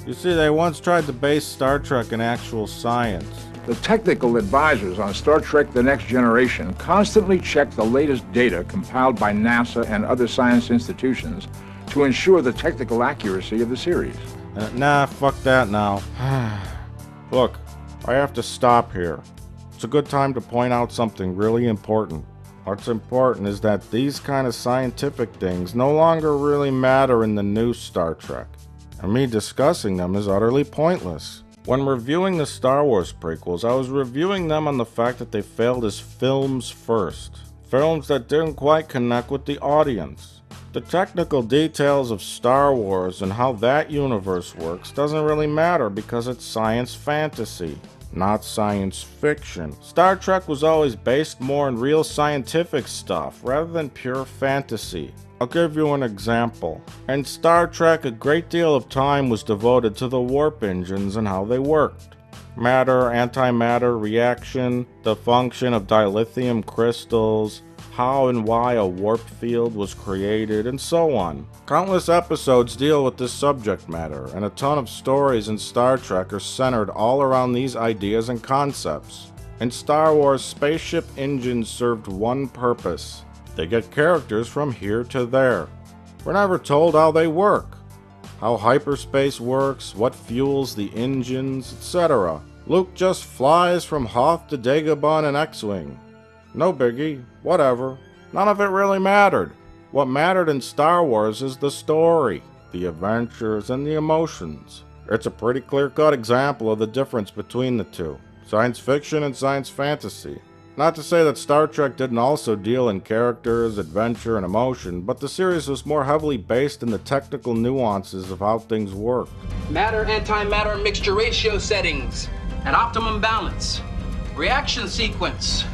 You see, they once tried to base Star Trek in actual science. The technical advisors on Star Trek The Next Generation constantly check the latest data compiled by NASA and other science institutions to ensure the technical accuracy of the series. Nah, fuck that now. Look, I have to stop here. It's a good time to point out something really important. What's important is that these kind of scientific things no longer really matter in the new Star Trek, and me discussing them is utterly pointless. When reviewing the Star Wars prequels, I was reviewing them on the fact that they failed as films first. Films that didn't quite connect with the audience. The technical details of Star Wars and how that universe works doesn't really matter because it's science fantasy, not science fiction. Star Trek was always based more on real scientific stuff rather than pure fantasy. I'll give you an example. In Star Trek, a great deal of time was devoted to the warp engines and how they worked. Matter, antimatter reaction, the function of dilithium crystals, how and why a warp field was created, and so on. Countless episodes deal with this subject matter, and a ton of stories in Star Trek are centered all around these ideas and concepts. In Star Wars, spaceship engines served one purpose. They get characters from here to there. We're never told how they work, how hyperspace works, what fuels the engines, etc. Luke just flies from Hoth to Dagobah in X-Wing. No biggie, whatever. None of it really mattered. What mattered in Star Wars is the story, the adventures, and the emotions. It's a pretty clear-cut example of the difference between the two, science fiction and science fantasy. Not to say that Star Trek didn't also deal in characters, adventure, and emotion, but the series was more heavily based in the technical nuances of how things worked. Matter-antimatter mixture ratio settings at optimum balance. Reaction sequence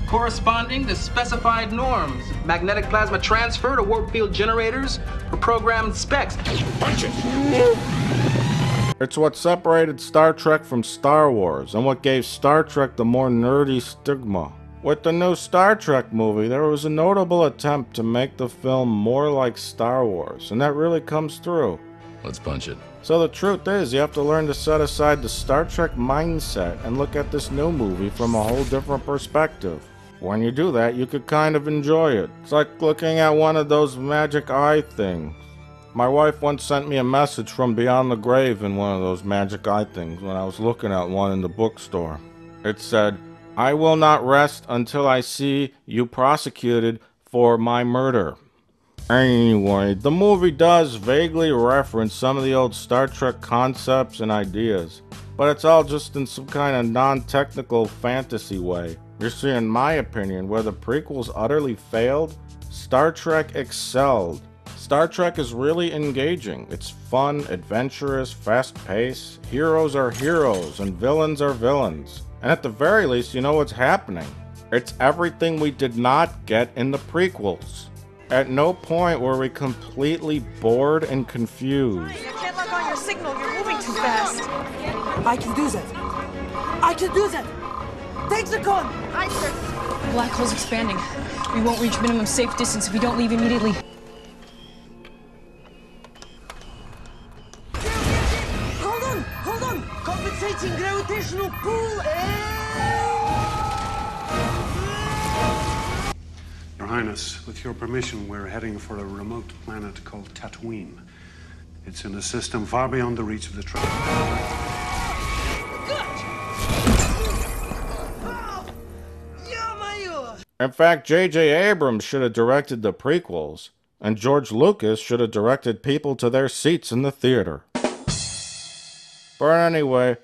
corresponding to specified norms. Magnetic plasma transfer to warp field generators for programmed specs. Punch it! It's what separated Star Trek from Star Wars, and what gave Star Trek the more nerdy stigma. With the new Star Trek movie, there was a notable attempt to make the film more like Star Wars, and that really comes through. Let's punch it. So the truth is, you have to learn to set aside the Star Trek mindset and look at this new movie from a whole different perspective. When you do that, you could kind of enjoy it. It's like looking at one of those magic eye things. My wife once sent me a message from beyond the grave in one of those magic eye things when I was looking at one in the bookstore. It said, "I will not rest until I see you prosecuted for my murder." Anyway, the movie does vaguely reference some of the old Star Trek concepts and ideas, but it's all just in some kind of non-technical fantasy way. You see, in my opinion, where the prequels utterly failed, Star Trek excelled. Star Trek is really engaging. It's fun, adventurous, fast-paced. Heroes are heroes, and villains are villains. And at the very least, you know what's happening. It's everything we did not get in the prequels. At no point were we completely bored and confused. You can't lock on your signal. You're moving too fast. I can do that. I can do that. Take the con. The black hole's expanding. We won't reach minimum safe distance if we don't leave immediately. Hold on! Compensating gravitational pull Your Highness, with your permission, we're heading for a remote planet called Tatooine. It's in a system far beyond the reach of the track. In fact, J.J. Abrams should have directed the prequels, and George Lucas should have directed people to their seats in the theater. But anyway,